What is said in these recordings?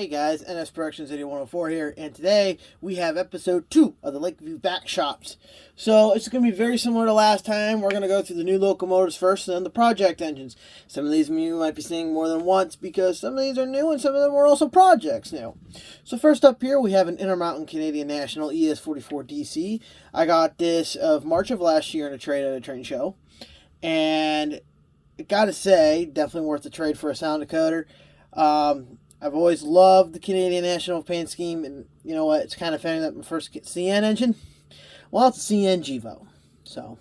Hey guys, NS Productions 8104 here, and today we have episode 2 of the Lakeview Backshops. So it's going to be very similar to last time. We're going to go through the new locomotives first and then the project engines. Some of these you might be seeing more than once because some of these are new and some of them are also projects new. So first up here we have an Intermountain Canadian National ES44DC. I got this of March of last year in a trade at a train show. And I gotta say, definitely worth the trade for a sound decoder. I've always loved the Canadian National paint scheme, and you know what? It's kind of funny that my first CN engine, well, it's a CN Gevo, so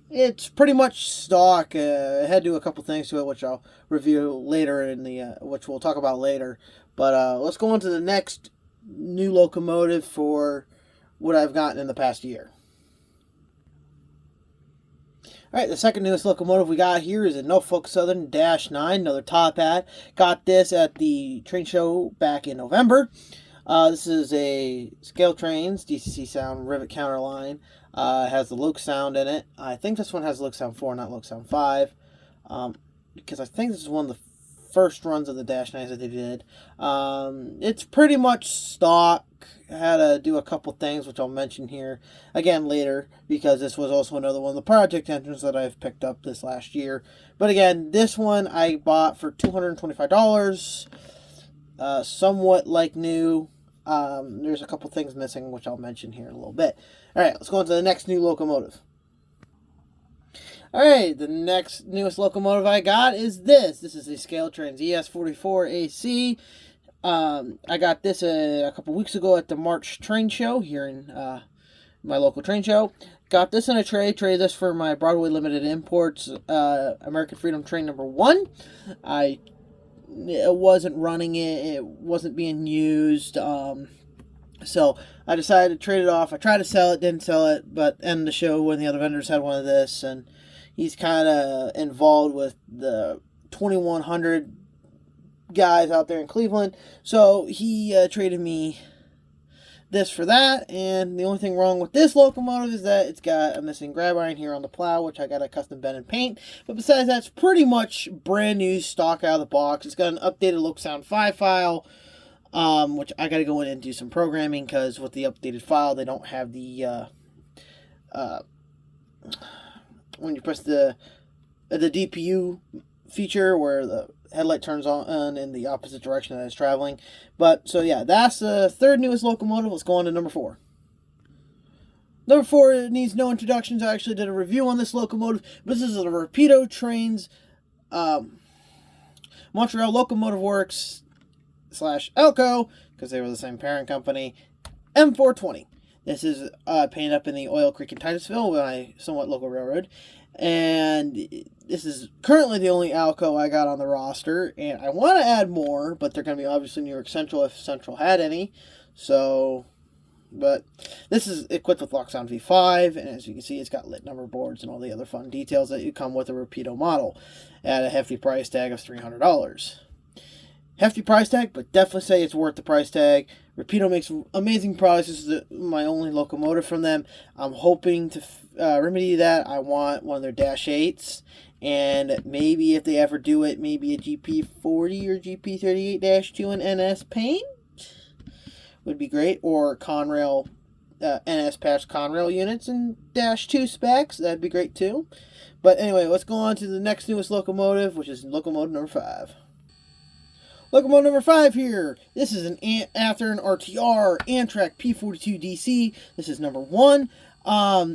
it's pretty much stock. I had to do a couple things to it, which I'll review later in the which we'll talk about later. But let's go on to the next new locomotive for what I've gotten in the past year. Alright, the second newest locomotive we got here is a Norfolk Southern -9, another top hat. Got this at the train show back in November. This is a Scale Trains DCC Sound rivet counter line. It has the Loke Sound in it. I think this one has Loke Sound 4, not Loke Sound 5. Because I think this is one of the first runs of the -9s that they did. It's pretty much stock. I had to do a couple things, which I'll mention here again later, because this was also another one of the project engines that I've picked up this last year. But again, this one I bought for $225, somewhat like new. There's a couple things missing, which I'll mention here in a little bit. Alright, let's go on to the next new locomotive. Alright, the next newest locomotive I got is this. This is a Scale Trains ES44AC. I got this a couple weeks ago at the March train show here in my local train show. Got this in a tray. Traded this for my Broadway Limited Imports American Freedom train number 1. I wasn't running it. It wasn't being used. So I decided to trade it off. I tried to sell it, didn't sell it, but ended the show when the other vendors had one of this, and he's kind of involved with the 2100 guys out there in Cleveland, so he traded me this for that. And the only thing wrong with this locomotive is that it's got a missing grab iron here on the plow, which I got a custom bend and paint. But besides that, it's pretty much brand new stock out of the box. It's got an updated Loke Sound 5 file, which I got to go in and do some programming, because with the updated file they don't have the when you press the DPU feature where the headlight turns on in the opposite direction that it's traveling. But so yeah, that's the third newest locomotive. Let's go on to number 4. Number 4 needs no introductions. I actually did a review on this locomotive. This is the Rapido Trains Montreal Locomotive Works / Elco, because they were the same parent company, M420. This is painted up in the Oil Creek in Titusville, my somewhat local railroad. And this is currently the only Alco I got on the roster, and I want to add more, but they're going to be obviously New York Central if Central had any. So, but this is equipped with Lock Sound V5, and as you can see, it's got lit number boards and all the other fun details that you come with a Rapido model at a hefty price tag of $300. Hefty price tag, but definitely say it's worth the price tag. Rapido makes amazing products. This is my only locomotive from them. I'm hoping to remedy that. I want one of their -8s, and maybe if they ever do it, maybe a GP40 or GP38-2 in NS paint would be great, or Conrail NS patch Conrail units in -2 specs. That'd be great too. But anyway, let's go on to the next newest locomotive, which is locomotive number 5. Locomotive number 5 here. This is an Athearn RTR Amtrak P42 DC. This is number 1.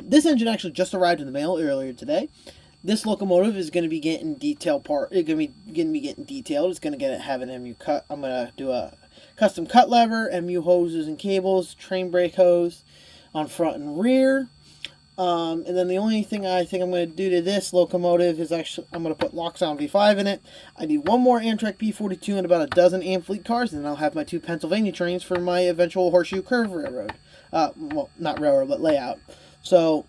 This engine actually just arrived in the mail earlier today. This locomotive is going to be getting detailed It's going to be getting detailed. It's going to have an MU cut. I'm going to do a custom cut lever, MU hoses and cables, train brake hose on front and rear. And then the only thing I think I'm going to do to this locomotive is actually I'm going to put Lock Sound V5 in it. I need one more Amtrak P42 and about a dozen Amfleet cars, and then I'll have my 2 Pennsylvania trains for my eventual Horseshoe Curve railroad. Well, not railroad, but layout. So,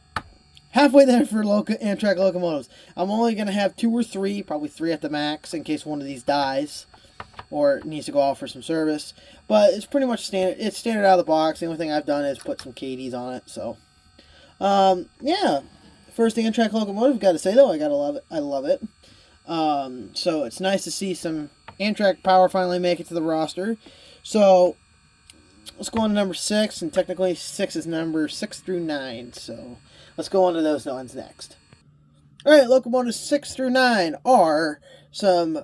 halfway there for Amtrak locomotives. I'm only going to have 2 or 3, probably 3 at the max, in case one of these dies or needs to go off for some service. But it's pretty much standard. It's standard out of the box. The only thing I've done is put some KDs on it, so... yeah, first Amtrak locomotive, gotta say though, I love it. So it's nice to see some Amtrak Power finally make it to the roster. So let's go on to number 6, and technically 6 is number 6 through 9. So let's go on to those ones next. All right, locomotives 6 through 9 are some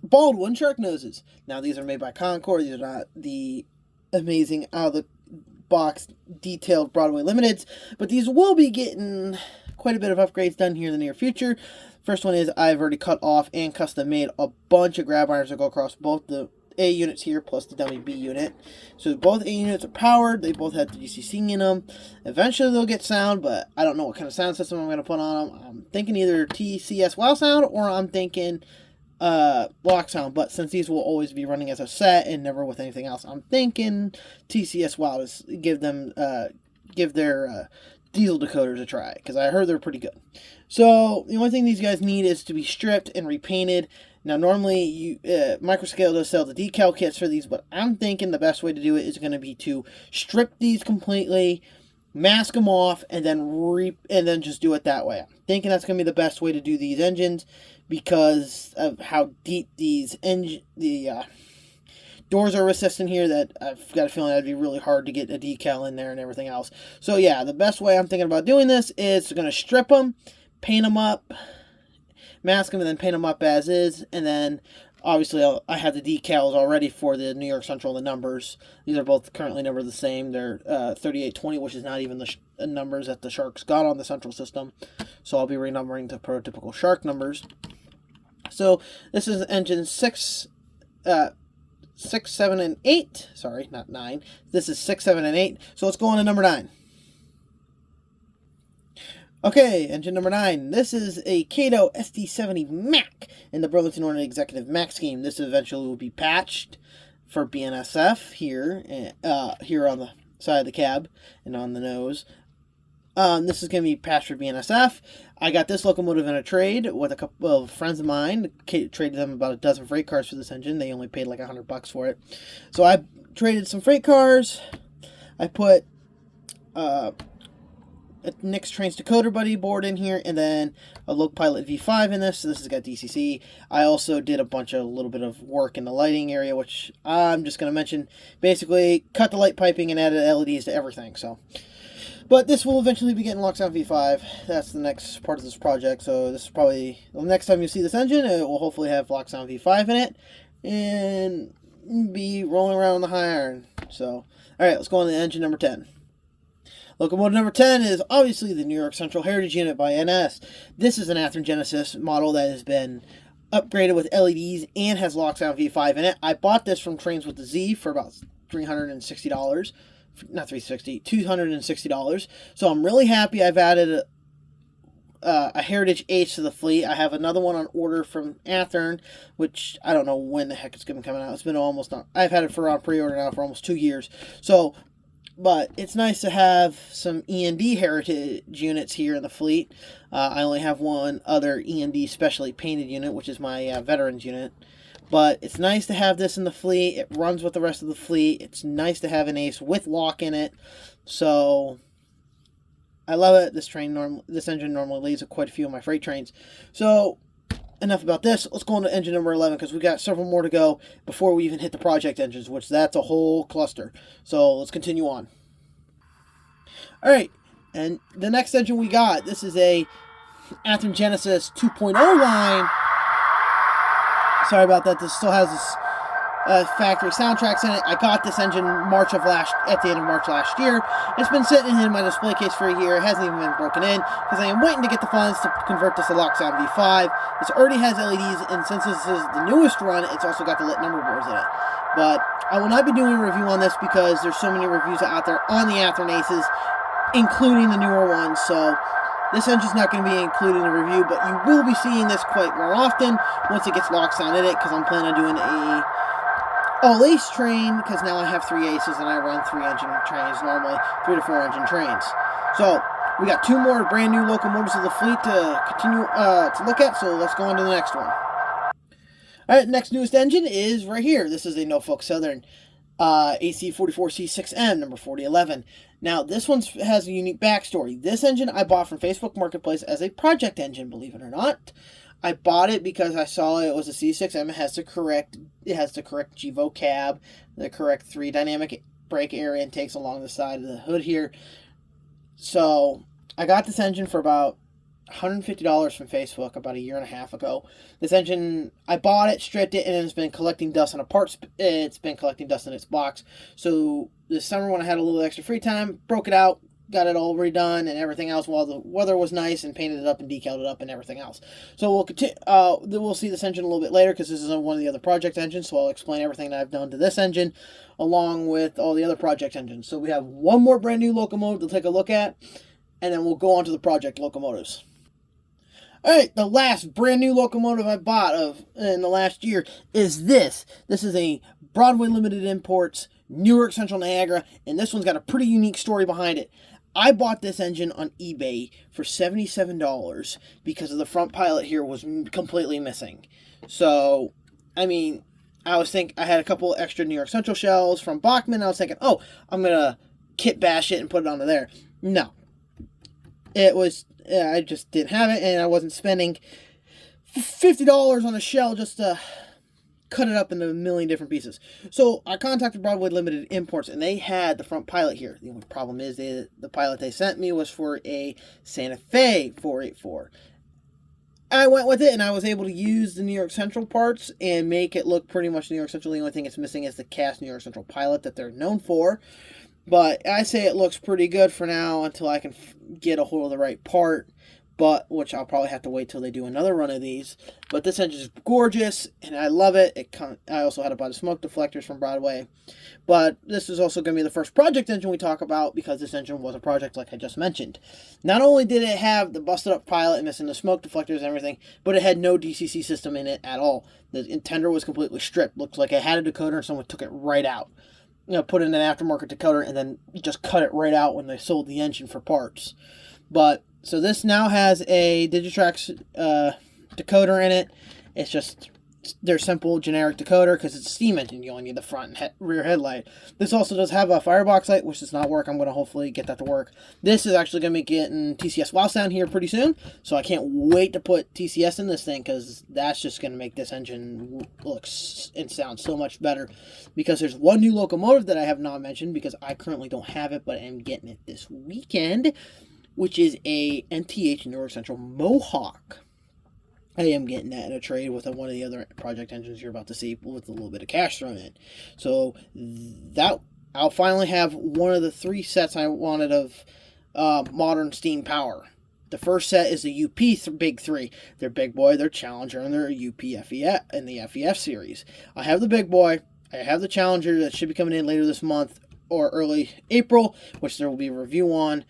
Baldwin shark noses. Now, these are made by Concord. These are not the amazing out-of-the-box detailed Broadway Limiteds, but these will be getting quite a bit of upgrades done here in the near future. First one is I've already cut off and custom made a bunch of grab irons that go across both the A units here plus the dummy B unit. So both A units are powered. They both have the DCC in them. Eventually they'll get sound, but I don't know what kind of sound system I'm going to put on them. I'm thinking either TCS WoW sound or I'm thinking block sound, but since these will always be running as a set and never with anything else, I'm thinking TCS WoW to give their diesel decoders a try, because I heard they're pretty good. So the only thing these guys need is to be stripped and repainted. Now, normally Microscale does sell the decal kits for these, but I'm thinking the best way to do it is going to be to strip these completely, mask them off, and then just do it that way. I'm thinking that's going to be the best way to do these engines because of how deep the doors are resistant here, that I've got a feeling that'd be really hard to get a decal in there and everything else. So yeah, the best way I'm thinking about doing this is going to strip them, paint them up, mask them, and then paint them up as is. And then obviously I have the decals already for the New York Central and the numbers. These are both currently numbered the same. They're 3820, which is not even the numbers that the Sharks got on the Central system. So I'll be renumbering to prototypical Shark numbers. So this is engine 6, 7, and 8. Sorry, not 9. This is 6, 7, and 8. So let's go on to number 9. Okay, engine number 9. This is a Kato SD70 Mac in the Burlington Northern Executive Mac scheme. This eventually will be patched for BNSF here on the side of the cab and on the nose. This is going to be patched for BNSF. I got this locomotive in a trade with a couple of friends of mine. Traded them about a dozen freight cars for this engine. They only paid like $100 for it. So I traded some freight cars. I put a Nick's Trains Decoder Buddy board in here, and then a Lokepilot V5 in this. So this has got DCC. I also did a little bit of work in the lighting area, which I'm just going to mention. Basically, cut the light piping and added LEDs to everything. But this will eventually be getting Locksound V5. That's the next part of this project. So this is probably the next time you see this engine. It will hopefully have Locksound V5 in it and be rolling around on the high iron. So, all right, let's go on to engine number 10. Locomotive number 10 is obviously the New York Central Heritage Unit by NS. This is an Athearn Genesis model that has been upgraded with LEDs and has Locksound V5 in it. I bought this from Trains with the Z for about $360. Not $360, $260. So I'm really happy I've added a Heritage H to the fleet. I have another one on order from Athearn, which I don't know when the heck it's going to be coming out. It's been I've had it on pre-order now for almost 2 years. So, but it's nice to have some E&D Heritage units here in the fleet. I only have one other E&D specially painted unit, which is my Veterans unit. But it's nice to have this in the fleet. It runs with the rest of the fleet. It's nice to have an Ace with lock in it. So I love it. This engine normally leads with quite a few of my freight trains. So enough about this. Let's go on to engine number 11 because we got several more to go before we even hit the project engines, which that's a whole cluster. So let's continue on. All right, and the next engine we got, this is a Athearn Genesis 2.0 line. Sorry about that. This still has this factory soundtracks in it. I got this engine at the end of March last year. It's been sitting in my display case for a year. It hasn't even been broken in because I am waiting to get the funds to convert this to Locksound V5. This already has LEDs, and since this is the newest run, it's also got the lit number boards in it. But I will not be doing a review on this because there's so many reviews out there on the Athearn Aces, including the newer ones. So this engine's not going to be included in the review, but you will be seeing this quite more often once it gets Locksound in it, because I'm planning on doing a all-ace train, because now I have 3 aces and I run 3 engine trains normally, 3 to 4 engine trains. So we got 2 more brand new locomotives of the fleet to continue to look at, so let's go on to the next one. Alright, next newest engine is right here. This is a Norfolk Southern AC44C6M, number 4011. Now, this one has a unique backstory. This engine I bought from Facebook Marketplace as a project engine, believe it or not. I bought it because I saw it was a C6M. It has the correct GEVO cab, the correct 3 dynamic brake air intakes along the side of the hood here. So I got this engine for about $150 from Facebook about a year and a half ago. This engine, I bought it, stripped it, and it's been collecting dust on it's been collecting dust in its box. So this summer when I had a little extra free time, broke it out, got it all redone and everything else while the weather was nice, and painted it up and decaled it up and everything else. So we'll continue. We'll see this engine a little bit later because this is one of the other project engines. So I'll explain everything that I've done to this engine along with all the other project engines. So we have one more brand new locomotive to take a look at, and then we'll go on to the project locomotives. Alright, the last brand new locomotive I bought in the last year is this. This is a Broadway Limited Imports Newark Central Niagara, and this one's got a pretty unique story behind it. I bought this engine on eBay for $77 because of the front pilot here was completely missing. So, I mean, I had a couple extra New York Central shells from Bachman. I was thinking, oh, I'm going to kit bash it and put it onto there. No. I just didn't have it, and I wasn't spending $50 on a shell just to cut it up into a million different pieces. So I contacted Broadway Limited Imports, and they had the front pilot here. The only problem is the pilot they sent me was for a Santa Fe 484. I went with it, and I was able to use the New York Central parts and make it look pretty much New York Central. The only thing it's missing is the cast New York Central pilot that they're known for. But I say it looks pretty good for now until I can get a hold of the right part, which I'll probably have to wait till they do another run of these. But this engine is gorgeous, and I love it. I also had to buy the smoke deflectors from Broadway. But this is also going to be the first project engine we talk about because this engine was a project like I just mentioned. Not only did it have the busted up pilot and missing the smoke deflectors and everything, but it had no DCC system in it at all. The tender was completely stripped. Looked like it had a decoder and someone took it right out. Put in an aftermarket decoder and then just cut it right out when they sold the engine for parts. But, so this now has a Digitrax decoder in it. It's just their simple generic decoder because it's a steam engine. You only need the front and rear headlight. This also does have a firebox light, which does not work. I'm going to hopefully get that to work. This is actually going to be getting TCS wow sound here pretty soon, so I can't wait to put TCS in this thing because that's just going to make this engine look and sound so much better. Because there's one new locomotive that I have not mentioned because I currently don't have it, but I'm getting it this weekend, which is a NTH New York Central Mohawk. I am getting that in a trade with one of the other project engines you're about to see with a little bit of cash thrown in. So that I'll finally have one of the 3 sets I wanted of modern steam power. The first set is the UP Big 3. Their Big Boy, their Challenger, and their UP FEF and the FEF series. I have the Big Boy. I have the Challenger that should be coming in later this month or early April, which there will be a review on.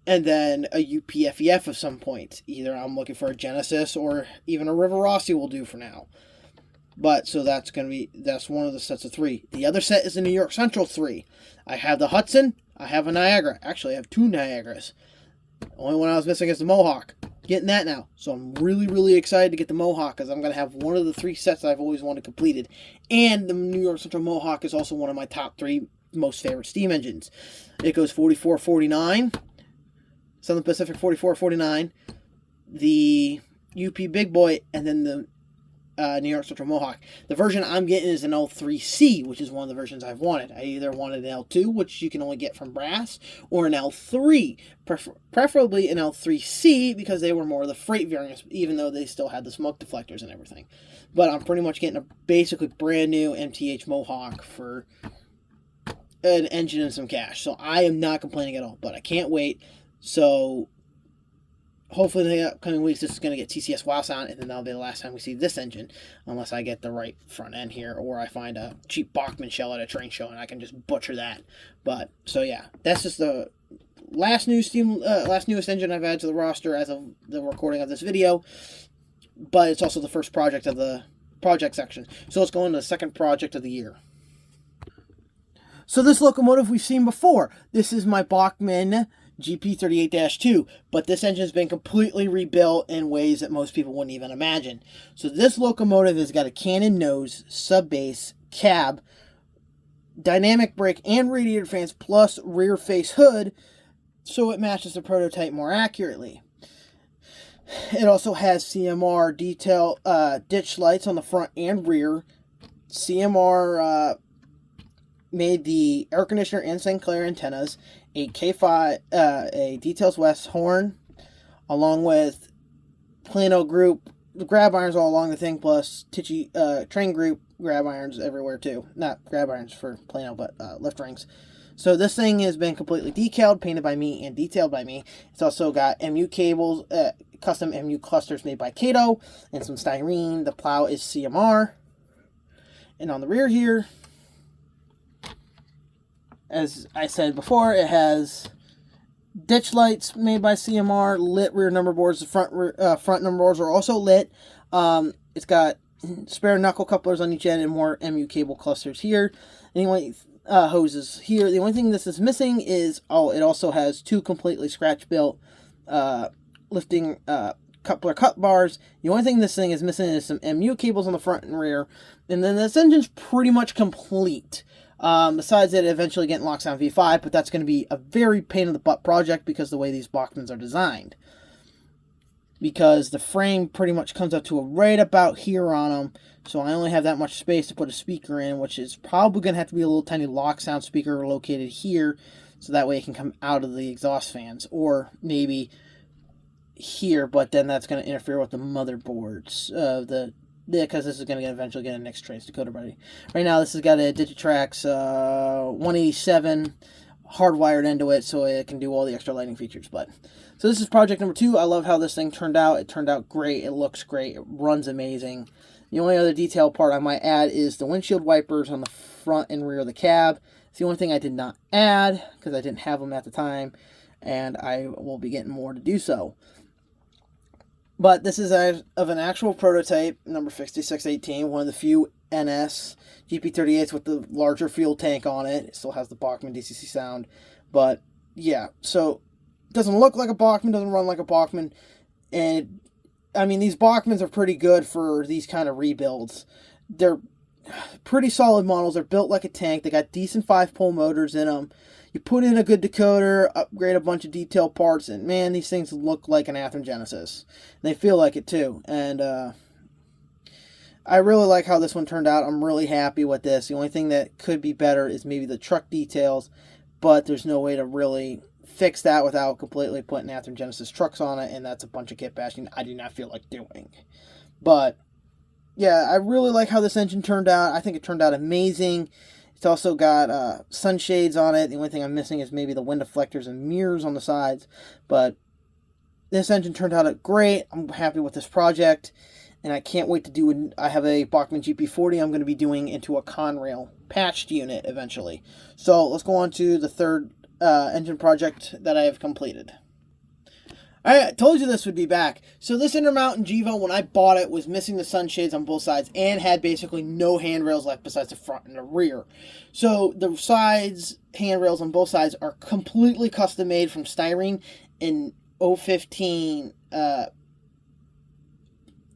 And then a UPFEF of some point. Either I'm looking for a Genesis or even a River Rossi will do for now. But, so that's one of the sets of 3. The other set is the New York Central 3. I have the Hudson, I have a Niagara. Actually, I have 2 Niagaras. The only one I was missing is the Mohawk. Getting that now. So I'm really, really excited to get the Mohawk because I'm going to have one of the 3 sets I've always wanted completed. And the New York Central Mohawk is also one of my top 3 most favorite steam engines. It goes 4449. Southern Pacific 4449, the UP Big Boy, and then the New York Central Mohawk. The version I'm getting is an L3C, which is one of the versions I've wanted. I either wanted an L2, which you can only get from Brass, or an L3, preferably an L3C, because they were more of the freight variants, even though they still had the smoke deflectors and everything. But I'm pretty much getting a basically brand new MTH Mohawk for an engine and some cash. So I am not complaining at all, but I can't wait. So, hopefully in the upcoming weeks this is going to get TCS wow sound, and then that'll be the last time we see this engine, unless I get the right front end here, or I find a cheap Bachman shell at a train show, and I can just butcher that. But, so yeah, that's just the last newest engine I've added to the roster as of the recording of this video, but it's also the first project of the project section. So let's go into the second project of the year. So this locomotive we've seen before. This is my Bachman GP38-2, but this engine has been completely rebuilt in ways that most people wouldn't even imagine. So this locomotive has got a cannon nose, sub-base, cab, dynamic brake and radiator fans, plus rear face hood, so it matches the prototype more accurately. It also has CMR detail ditch lights on the front and rear. CMR made the air conditioner and St. Clair antennas, a K5, a Details West horn, along with Plano Group grab irons all along the thing, plus Tichy Train Group grab irons everywhere too. Not grab irons for Plano, but lift rings. So this thing has been completely decaled, painted by me, and detailed by me. It's also got MU cables, custom MU clusters made by Kato, and some styrene. The plow is CMR. And on the rear here, as I said before, it has ditch lights made by CMR, lit rear number boards. The front number boards are also lit. It's got spare knuckle couplers on each end and more MU cable clusters here. Anyway, hoses here. The only thing this is missing is, it also has 2 completely scratch-built lifting coupler cut bars. The only thing this thing is missing is some MU cables on the front and rear. And then this engine's pretty much complete. Besides it eventually getting Locksound V5, but that's going to be a very pain-in-the-butt project because of the way these Bachmanns are designed. Because the frame pretty much comes up to right about here on them, so I only have that much space to put a speaker in, which is probably going to have to be a little tiny Locksound speaker located here, so that way it can come out of the exhaust fans, or maybe here, but then that's going to interfere with the motherboards of because this is going to eventually get a next trace decoder ready. Right now, this has got a Digitrax 187 hardwired into it, so it can do all the extra lighting features. So this is project number 2. I love how this thing turned out. It turned out great. It looks great. It runs amazing. The only other detail part I might add is the windshield wipers on the front and rear of the cab. It's the only thing I did not add because I didn't have them at the time, and I will be getting more to do so. But this is of an actual prototype, number 5618, one of the few NS GP38s with the larger fuel tank on it. It still has the Bachmann DCC sound. But, yeah, so it doesn't look like a Bachmann, doesn't run like a Bachmann. And, these Bachmanns are pretty good for these kind of rebuilds. They're pretty solid models. They're built like a tank. They got decent 5-pole motors in them. You put in a good decoder, upgrade a bunch of detail parts, and man, these things look like an Athearn Genesis. They feel like it too, and I really like how this one turned out. I'm really happy with this. The only thing that could be better is maybe the truck details, but there's no way to really fix that without completely putting Athearn Genesis trucks on it, and that's a bunch of kit bashing I do not feel like doing. But yeah, I really like how this engine turned out. I think it turned out amazing. It's also got sunshades on it. The only thing I'm missing is maybe the wind deflectors and mirrors on the sides. But this engine turned out great. I'm happy with this project. And I can't wait to do it. I have a Bachmann GP40 I'm going to be doing into a Conrail patched unit eventually. So let's go on to the third engine project that I have completed. I told you this would be back. So this Intermountain Gevo, when I bought it, was missing the sunshades on both sides and had basically no handrails left besides the front and the rear. So the sides, handrails on both sides are completely custom made from styrene in 015,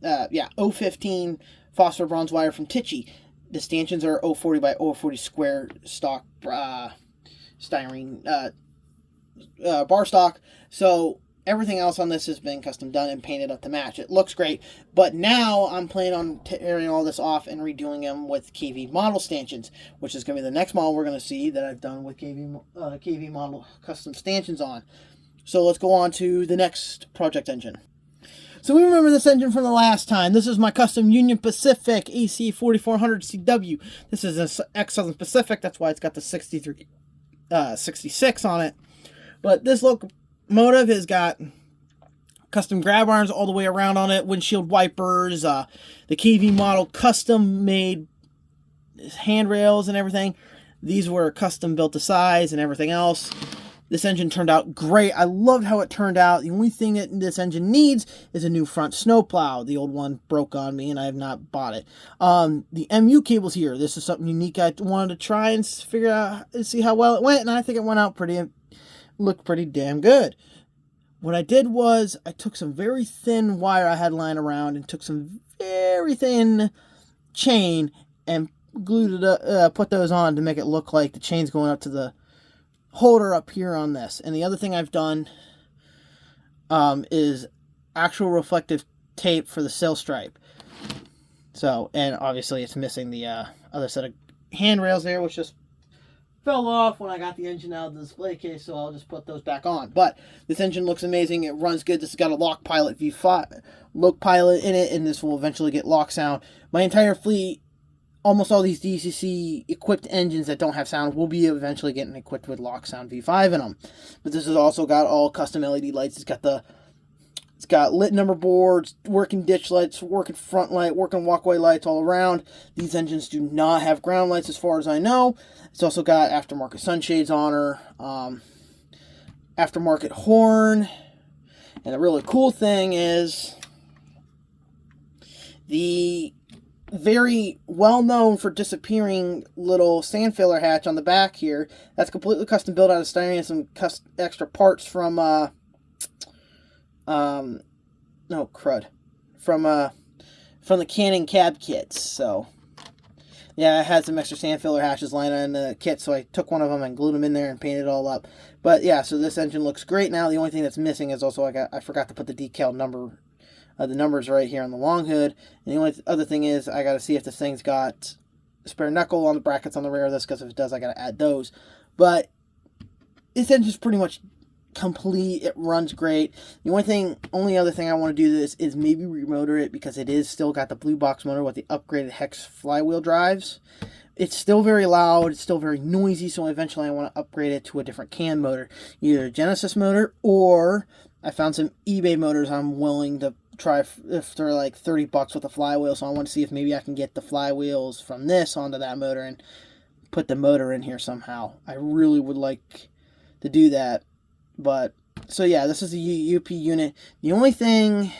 015 phosphor bronze wire from Tichy. The stanchions are 040 by 040 square stock styrene bar stock. So everything else on this has been custom done and painted up to match. It looks great, but now I'm planning on tearing all this off and redoing them with KV model stanchions, which is going to be the next model we're going to see that I've done with KV model custom stanchions on. So let's go on to the next project engine. So we remember this engine from the last time. This is my custom Union Pacific AC 4400 CW. This is an ex-Southern Pacific. That's why it's got the 66 on it. But this locomotive has got custom grab irons all the way around on it, windshield wipers, the KV model custom made handrails and everything. These were custom built to size and everything else. This engine turned out great. I loved how it turned out. The only thing that this engine needs is a new front snowplow. The old one broke on me and I have not bought it. The MU cables here. This is something unique I wanted to try and figure out and see how well it went, and I think it went out looked pretty damn good. What I did was I took some very thin wire I had lying around and took some very thin chain and glued it up, put those on to make it look like the chain's going up to the holder up here on this. And the other thing I've done is actual reflective tape for the sill stripe. So, and obviously it's missing the other set of handrails there, which just fell off when I got the engine out of the display case, so I'll just put those back on. But this engine looks amazing. It runs good. This has got a Lokpilot V5 Lokpilot in it, and this will eventually get lock sound. My entire fleet, almost all these DCC equipped engines that don't have sound will be eventually getting equipped with lock sound V5 in them. But this has also got all custom LED lights. It's got lit number boards, working ditch lights, working front light, working walkway lights all around. These engines do not have ground lights as far as I know. It's also got aftermarket sunshades on her, aftermarket horn. And the really cool thing is the very well known for disappearing little sand filler hatch on the back here. That's completely custom built out of styrene and some extra parts from from the Canon cab kits. So yeah, I had some extra sand filler hatches lying in the kit, so I took one of them and glued them in there and painted it all up. But yeah, so this engine looks great now. The only thing that's missing is also I forgot to put the decal number, the numbers right here on the long hood. And the only other thing is I got to see if this thing's got a spare knuckle on the brackets on the rear of this, because if it does, I got to add those. But this engine's pretty much complete. It runs great. The only other thing I want to do this is maybe remotor it, because it is still got the blue box motor with the upgraded hex flywheel drives. It's still very loud, it's still very noisy, so eventually I want to upgrade it to a different CAN motor, either a Genesis motor, or I found some eBay motors I'm willing to try if they're like $30 with a flywheel. So I want to see if maybe I can get the flywheels from this onto that motor and put the motor in here somehow. I really would like to do that. But so yeah, this is the UP unit. The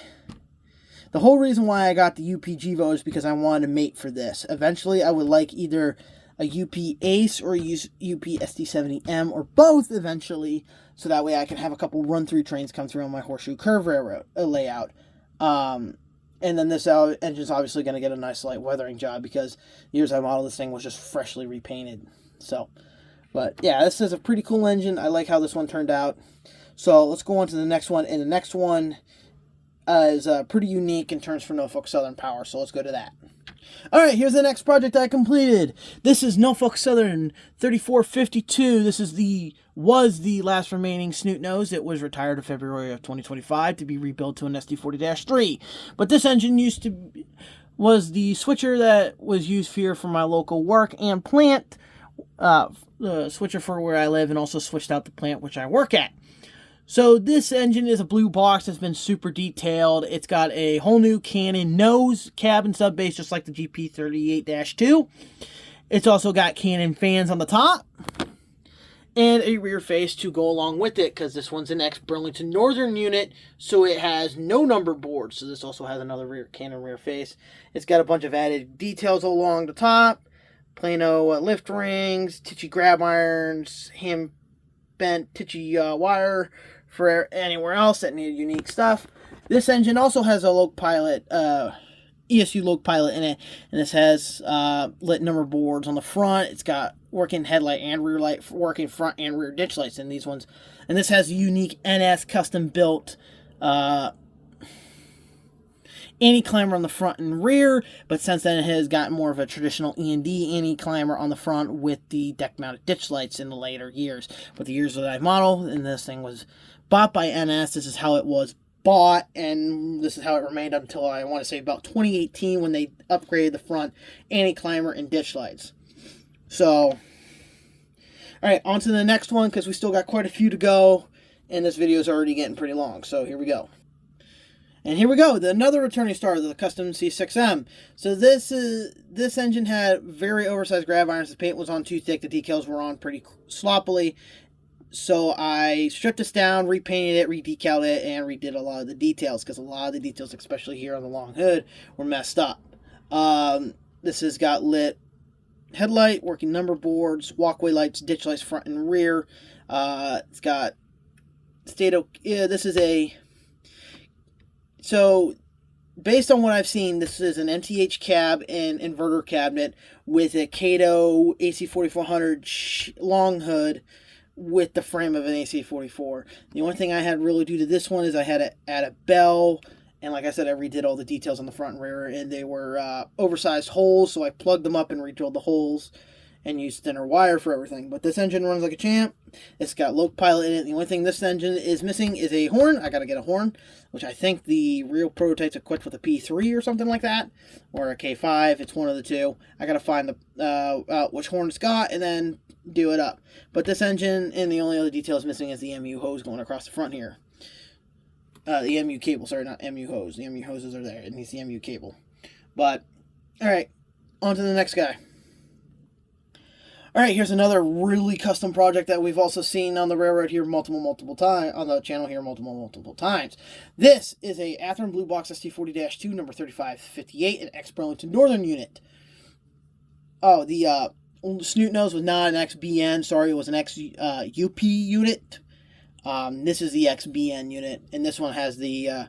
whole reason why I got the UP Gevo is because I wanted to mate for this. Eventually I would like either a UP Ace or a UP SD70M, or both eventually, so that way I can have a couple run-through trains come through on my horseshoe curve railroad layout. And then this engine's obviously going to get a nice light weathering job, because the years I modeled this thing was just freshly repainted. So, but yeah, this is a pretty cool engine. I like how this one turned out. So let's go on to the next one. And the next one is pretty unique in terms for Norfolk Southern power. So let's go to that. All right, here's the next project I completed. This is Norfolk Southern 3452. This was the last remaining snoot nose. It was retired in February of 2025 to be rebuilt to an SD40-3. But this engine was the switcher that was used here for my local work and plant. The switcher for where I live, and also switched out the plant which I work at. So this engine is a blue box that's been super detailed. It's got a whole new Canon nose, cab, and sub base, just like the GP38-2. It's also got Canon fans on the top and a rear face to go along with it, because this one's an ex-Burlington Northern unit, so it has no number board. So this also has another Canon rear face. It's got a bunch of added details along the top. Plano lift rings, Tichy grab irons, hand bent Tichy wire for anywhere else that needed unique stuff. This engine also has a Lokpilot, ESU Lokpilot in it, and this has lit number boards on the front. It's got working headlight and rear light, working front and rear ditch lights in these ones. And this has a unique NS custom built anti-climber on the front and rear, but since then it has gotten more of a traditional E&D anti-climber on the front with the deck-mounted ditch lights in the later years. But the years that I modeled, and this thing was bought by NS, this is how it was bought, and this is how it remained until, I want to say, about 2018, when they upgraded the front anti-climber and ditch lights. So, alright, on to the next one, because we still got quite a few to go, and this video is already getting pretty long, so here we go. And here we go, another returning star, the Custom C6M. So this engine had very oversized grab irons. The paint was on too thick. The decals were on pretty sloppily. So I stripped this down, repainted it, redecaled it, and redid a lot of the details, because a lot of the details, especially here on the long hood, were messed up. This has got lit headlight, working number boards, walkway lights, ditch lights front and rear. It's got So, based on what I've seen, this is an MTH cab and inverter cabinet with a Kato AC4400 long hood with the frame of an AC-44. The only thing I had really do to this one is I had to add a bell, and like I said, I redid all the details on the front and rear, and they were oversized holes, so I plugged them up and re-drilled the holes and used thinner wire for everything. But this engine runs like a champ. It's got low pilot in it. The only thing this engine is missing is a horn. I gotta get a horn, which I think the real prototype's equipped with a P3 or something like that, or a K5. It's one of the two. I gotta find the which horn it's got and then do it up. But this engine, and the only other details missing is the MU hose going across the front here. The MU cable, sorry, not MU hose. The MU hoses are there. It needs the MU cable. But, alright, on to the next guy. Alright, here's another really custom project that we've also seen on the railroad here multiple times, on the channel here multiple times. This is a Athearn Blue Box ST40-2, number 3558, an ex-Burlington Northern unit. Oh, the snoot nose was not an XBN, sorry, it was an XUP unit. This is the XBN unit, and this one has the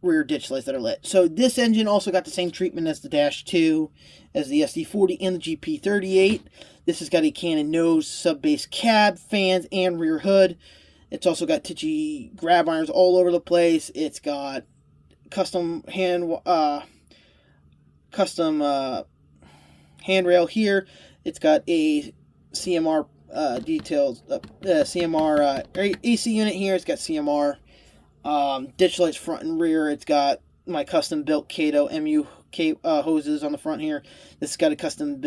rear ditch lights that are lit. So this engine also got the same treatment as the Dash 2, as the SD40 and the GP38. This has got a cannon nose, sub-base cab, fans, and rear hood. It's also got Tichy grab irons all over the place. It's got custom handrail here. It's got a CMR details, CMR AC unit here. It's got CMR ditch lights front and rear. It's got my custom built Kato MU hoses on the front here. This has got a custom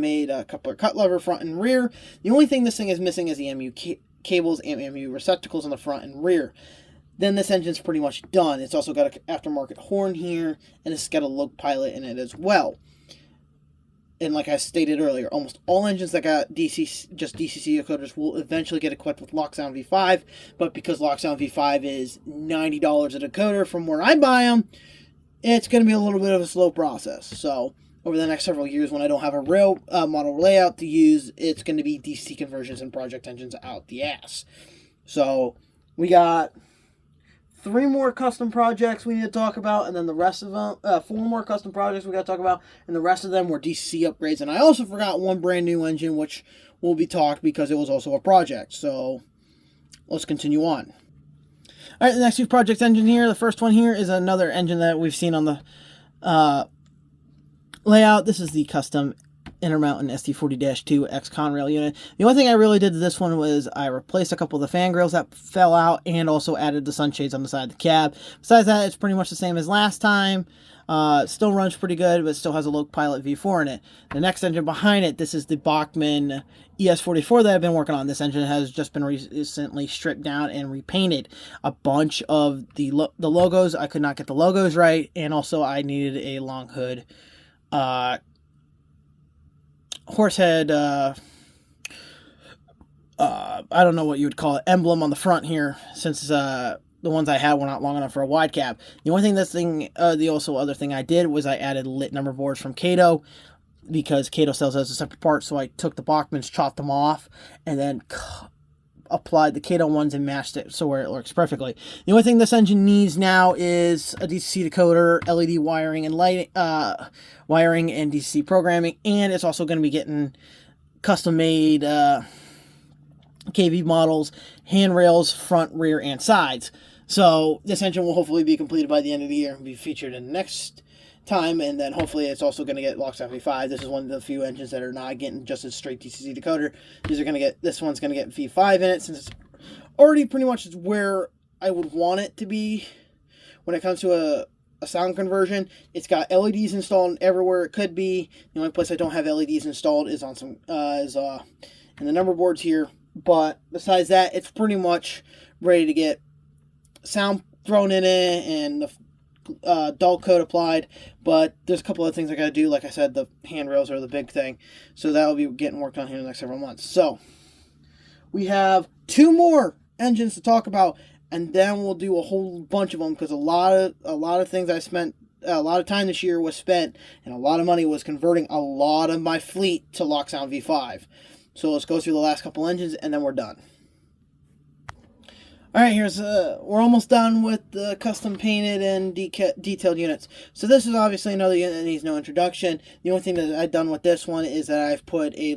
made coupler cut lever front and rear. The only thing this thing is missing is the MU cables and MU receptacles on the front and rear. Then this engine's pretty much done. It's also got an aftermarket horn here, and it's got a low pilot in it as well. And like I stated earlier, almost all engines that got just DCC decoders will eventually get equipped with Locksound V5, but because Locksound V5 is $90 a decoder from where I buy them, it's going to be a little bit of a slow process. So over the next several years, when I don't have a rail model layout to use, it's going to be DC conversions and project engines out the ass. So we got 3 more custom projects we need to talk about, and then the rest of them, 4 more custom projects we got to talk about, and the rest of them were DCC upgrades. And I also forgot one brand new engine, which will be talked because it was also a project. So let's continue on. All right, the next 2 projects engine here. The first one here is another engine that we've seen on the layout. This is the custom Intermountain ST40-2 X Conrail unit. The only thing I really did to this one was I replaced a couple of the fan grills that fell out and also added the sunshades on the side of the cab. Besides that, it's pretty much the same as last time. It still runs pretty good, but it still has a low pilot V4 in it. The next engine behind it, this is the Bachmann ES44 that I've been working on. This engine has just been recently stripped down and repainted. A bunch of the logos, I could not get the logos right, and also I needed a long hood horsehead, I don't know what you would call it, emblem on the front here, since the ones I had were not long enough for a wide cab. The only thing the other thing I did was I added lit number boards from Kato, because Kato sells as a separate part, so I took the Bachmanns, chopped them off, and then applied the Kato ones and matched it so where it works perfectly. The only thing this engine needs now is a DCC decoder, LED wiring and lighting, wiring and DCC programming, and it's also going to be getting custom-made KV models, handrails, front, rear, and sides. So this engine will hopefully be completed by the end of the year and be featured in the next time, and then hopefully it's also going to get Locksound V5. This is one of the few engines that are not getting just a straight DCC decoder. This one's going to get V5 in it, since it's already pretty much where I would want it to be when it comes to a sound conversion. It's got LEDs installed everywhere it could be. The only place I don't have LEDs installed is on some in the number boards here, but besides that, it's pretty much ready to get sound thrown in it and the dull coat applied. But there's a couple of things I got to do. Like I said, the handrails are the big thing, so that will be getting worked on here in the next several months. So we have 2 more engines to talk about, and then we'll do a whole bunch of them, because a lot of things I spent, a lot of time this year was spent, and a lot of money was converting a lot of my fleet to Locksound V5. So let's go through the last couple engines, and then we're done. Alright, we're almost done with the custom painted and detailed units. So this is obviously another unit that needs no introduction. The only thing that I've done with this one is that I've put a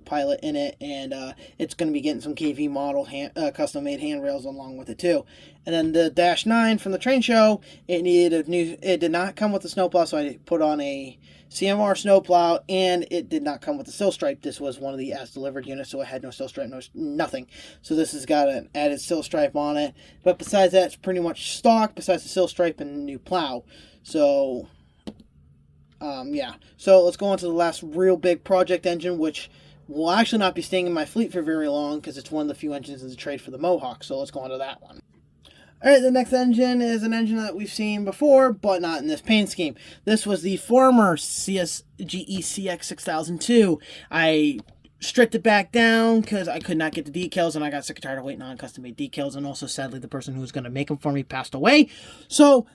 Pilot in it, and it's going to be getting some KV model custom made handrails along with it too. And then the Dash 9 from the train show, it did not come with the snowplow, so I put on a CMR snowplow, and it did not come with the sill stripe. This was one of the as delivered units, so it had no sill stripe, nothing. So this has got an added sill stripe on it, but besides that, it's pretty much stock besides the sill stripe and new plow. So yeah, so let's go on to the last real big project engine, which will actually not be staying in my fleet for very long because it's one of the few engines in the trade for the Mohawk. So let's go on to that one. Alright, the next engine is an engine that we've seen before, but not in this paint scheme. This was the former GE CX 6002. I stripped it back down because I could not get the decals, and I got sick and tired of waiting on custom-made decals, and also, sadly, the person who was going to make them for me passed away. So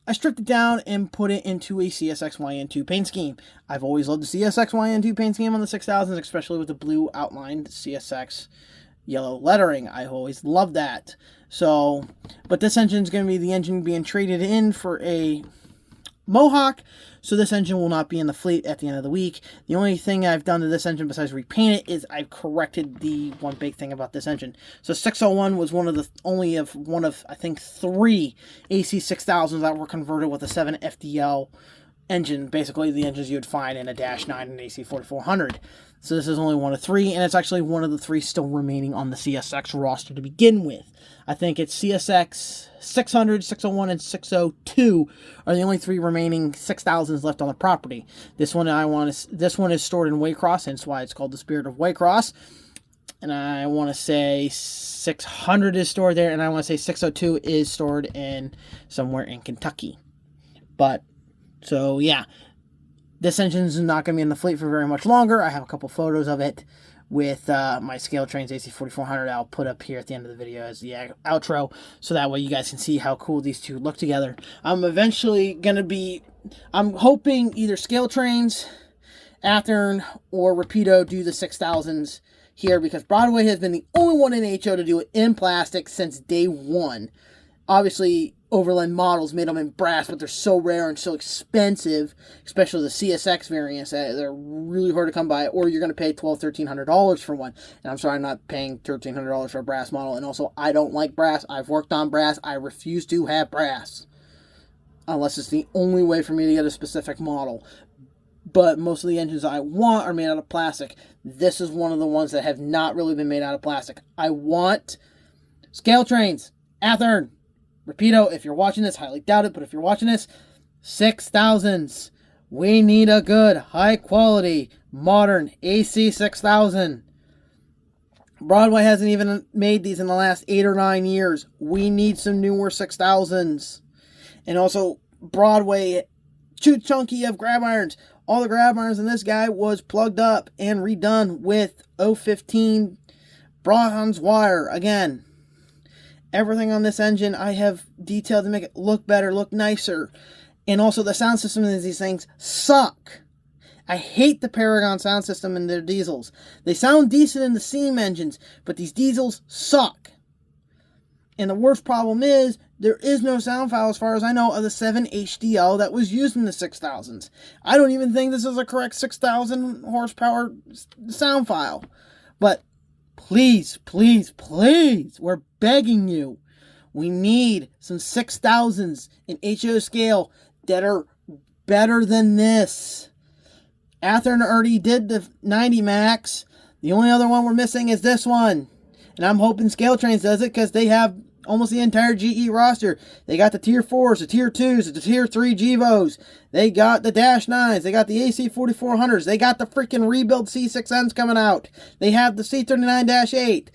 I stripped it down and put it into a CSX-YN2 paint scheme. I've always loved the CSX-YN2 paint scheme on the 6000s, especially with the blue outlined CSX yellow lettering. I always loved that. So, but this engine is going to be the engine being traded in for a Mohawk, so this engine will not be in the fleet at the end of the week. The only thing I've done to this engine besides repaint it is I've corrected the one big thing about this engine. So 601 was one of I think 3 AC 6000s that were converted with a 7 FDL engine, basically the engines you would find in a Dash 9 and AC 4400. So this is only one of 3, and it's actually one of the 3 still remaining on the CSX roster to begin with. I think it's CSX 600, 601, and 602 are the only 3 remaining 6000s left on the property. This one is stored in Waycross, hence why it's called the Spirit of Waycross. And I want to say 600 is stored there, and I want to say 602 is stored in somewhere in Kentucky. But so yeah, this engine's not going to be in the fleet for very much longer. I have a couple photos of it with my Scale Trains AC 4400 I'll put up here at the end of the video as the outro, so that way you guys can see how cool these two look together. I'm eventually going to be, I'm hoping either Scale Trains, Athearn, or Rapido do the 6000s here, because Broadway has been the only one in HO to do it in plastic since day one. Obviously, Overland models made them in brass, but they're so rare and so expensive, especially the CSX variants, that they're really hard to come by, or you're going to pay $1,200, $1,300 for one. And I'm sorry, I'm not paying $1,300 for a brass model. And also, I don't like brass. I've worked on brass. I refuse to have brass, unless it's the only way for me to get a specific model. But most of the engines I want are made out of plastic. This is one of the ones that have not really been made out of plastic. I want Scale Trains, Athearn, Rapido, if you're watching this, highly doubt it, but if you're watching this, 6000s. We need a good, high-quality, modern AC 6000. Broadway hasn't even made these in the last 8 or 9 years. We need some newer 6000s. And also, Broadway, too chunky of grab irons. All the grab irons in this guy was plugged up and redone with 015 bronze wire again. Everything on this engine I have detailed to make it look better, look nicer. And also the sound system in these things suck. I hate the Paragon sound system in their diesels. They sound decent in the steam engines, but these diesels suck. And the worst problem is, there is no sound file as far as I know of the 7 HDL that was used in the 6000s. I don't even think this is a correct 6,000 horsepower sound file. But please, please, please, we're begging you. We need some 6000s in HO scale that are better than this. Athearn already did the 90 max. The only other one we're missing is this one. And I'm hoping Scale Trains does it because they have almost the entire GE roster. They got the Tier 4s, the Tier 2s, the Tier 3 Gevos. They got the Dash 9s. They got the AC 4400s. They got the freaking rebuild C6Ns coming out. They have the C39-8.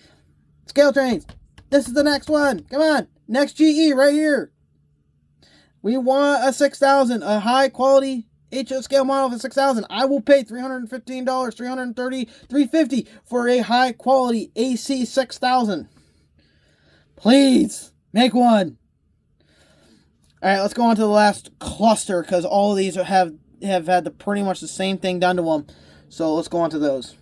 Scale Trains, this is the next one. Come on. Next GE right here. We want a 6000, a high quality HO scale model of a 6000. I will pay $315, $330, $350 for a high quality AC 6000. Please, make one. Alright, let's go on to the last cluster, because all of these have had pretty much the same thing done to them. So let's go on to those.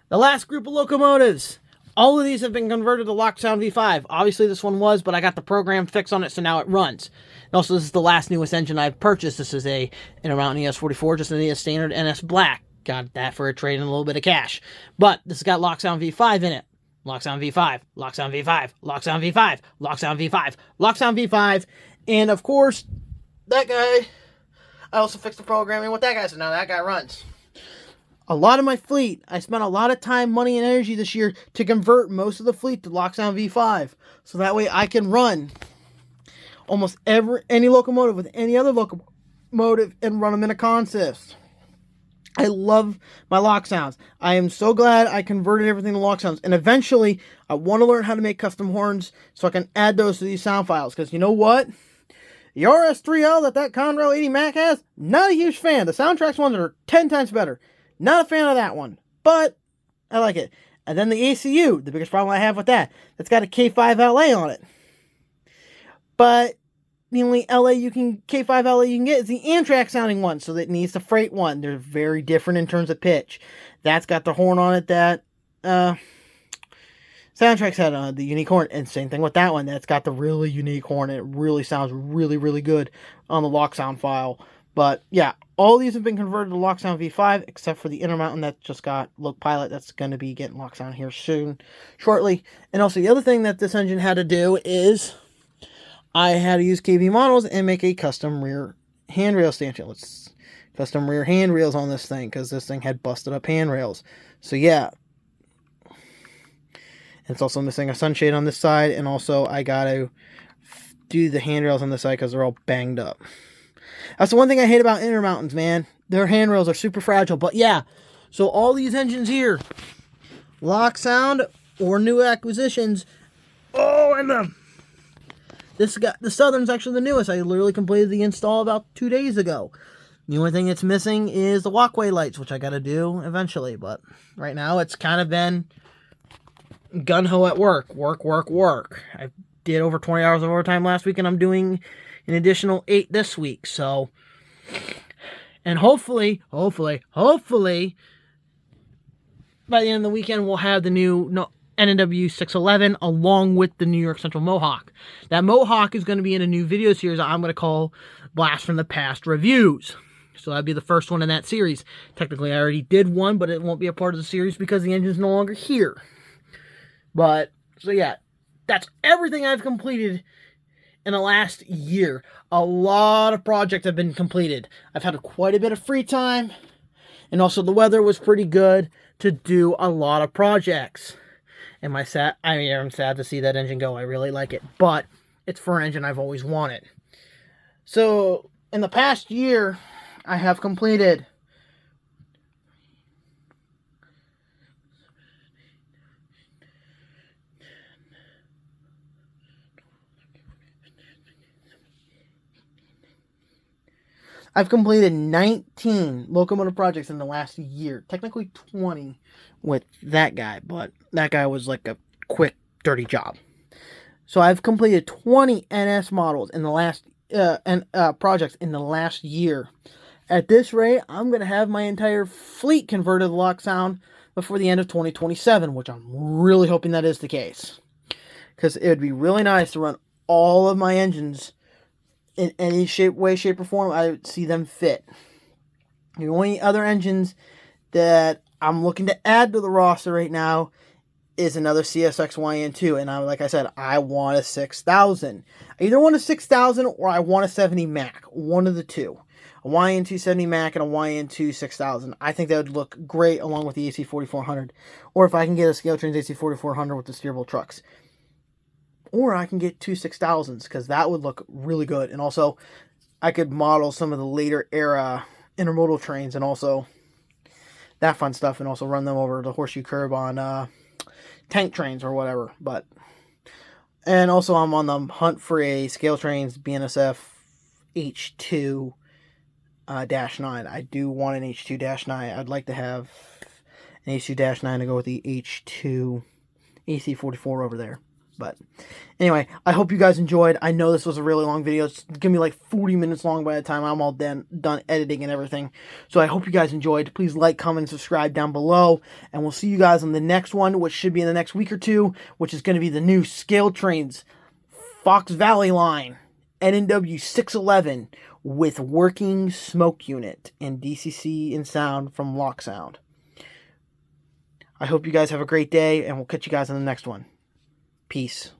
The last group of locomotives. All of these have been converted to Locksound V5. Obviously this one was, but I got the program fix on it, so now it runs. And also, this is the last newest engine I've purchased. This is an Intermountain ES44, just an ES Standard NS Black. got that for a trade and a little bit of cash. But this has got Lockdown V5 in it. Lockdown V5, Lockdown V5, Lockdown V5, Lockdown V5, Lockdown V5, and of course, that guy, I also fixed the programming with that guy, so now that guy runs. A lot of my fleet, I spent a lot of time, money, and energy this year to convert most of the fleet to Lockdown V5, so that way I can run almost any locomotive with any other locomotive and run them in a consist. I love my lock sounds. I am so glad I converted everything to lock sounds. And eventually, I want to learn how to make custom horns so I can add those to these sound files. Because you know what? The RS3L that Conrail 80 Mac has, not a huge fan. The Soundtrax ones are 10 times better. Not a fan of that one. But I like it. And then the ACU, the biggest problem I have with that's got a K5LA on it. But the only K5LA you can get is the Amtrak sounding one, so that needs the freight one. They're very different in terms of pitch. That's got the horn on it that Soundtrax had the unique horn, and same thing with that one. That's got the really unique horn, and it really sounds really, really good on the lock sound file. But yeah, all these have been converted to lock sound V5, except for the Intermountain that just got Look Pilot. That's going to be getting lock sound here shortly. And also the other thing that this engine had to do is I had to use KB models and make a custom rear handrail stanchion. Custom rear handrails on this thing, because this thing had busted up handrails. So yeah. It's also missing a sunshade on this side, and also I got to do the handrails on this side because they're all banged up. That's the one thing I hate about Intermountains, man. Their handrails are super fragile. But yeah, so all these engines here, lock sound or new acquisitions. Oh, and the Southern's actually the newest. I literally completed the install about 2 days ago. The only thing that's missing is the walkway lights, which I got to do eventually. But right now, it's kind of been gun-ho at work. Work. I did over 20 hours of overtime last week, and I'm doing an additional 8 this week. So, and hopefully, by the end of the weekend, we'll have the new NNW 611 along with the New York Central Mohawk. That Mohawk is going to be in a new video series I'm going to call Blast from the Past Reviews. So that'd be the first one in that series. Technically, I already did one, but it won't be a part of the series because the engine's no longer here. But, so yeah, that's everything I've completed in the last year. A lot of projects have been completed. I've had quite a bit of free time, and also the weather was pretty good to do a lot of projects. And I'm sad to see that engine go. I really like it, but it's for an engine I've always wanted. So, in the past year, I have completed I've completed 19 locomotive projects in the last year. Technically 20 with that guy, but that guy was like a quick, dirty job. So I've completed 20 NS models in the last projects in the last year. At this rate, I'm going to have my entire fleet converted to lock sound before the end of 2027, which I'm really hoping that is the case. Because it would be really nice to run all of my engines in any way, shape, or form I would see them fit. The only other engines that I'm looking to add to the roster right now is another CSX YN2. And like I said, I want a 6000. I either want a 6000 or I want a 70 Mac. One of the two. A YN2 70 Mac and a YN2 6000. I think that would look great along with the AC4400. Or if I can get a Scale Trains AC4400 with the steerable trucks. Or I can get two 6000s, because that would look really good. And also, I could model some of the later era intermodal trains and also that fun stuff, and also run them over the horseshoe curb on tank trains or whatever. And also, I'm on the hunt for a Scale Trains BNSF H2 -9. I do want an H2-9. I'd like to have an H2-9 to go with the H2 AC44 over there. But anyway, I hope you guys enjoyed. I know this was a really long video. It's going to be like 40 minutes long by the time I'm all done editing and everything. So I hope you guys enjoyed. Please like, comment, and subscribe down below. And we'll see you guys on the next one, which should be in the next week or two, which is going to be the new Scale Trains Fox Valley line NNW 611 with working smoke unit and DCC and sound from Lock Sound. I hope you guys have a great day, and we'll catch you guys on the next one. Peace.